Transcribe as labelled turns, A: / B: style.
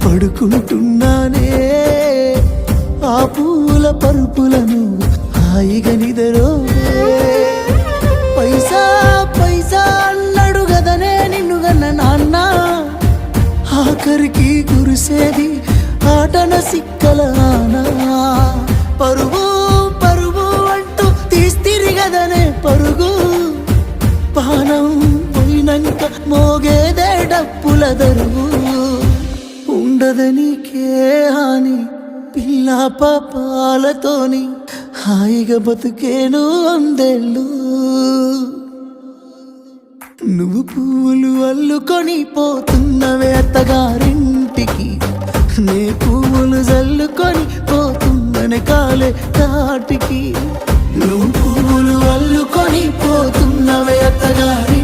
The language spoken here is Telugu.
A: పడుకుంటున్నానే ఆ పూల పరుపులను హాయిగా నిదరో పైసా పైసా అన్నాడు గదనే నిన్ను గన్న నాన్న ఆఖరికి కురిసేది ఆటన సిక్కల పరుగు పరుగు అంటూ తీస్తిరి గదనే పరుగు పానం పోయినంక మోగేదే డప్పుల దరువు ఉండదనికే హాని పిల్ల పాపాలతోని హాయిగా బతుకేను వందేళ్ళు నువ్వు పువ్వులు అల్లుకొని పోతున్నవే అత్తగారింటికి నే పువ్వులు జల్లుకొని పోతున్ననే కాలే కాటికి నువ్వు పువ్వులు అల్లుకొని పోతున్నవే అత్తగారి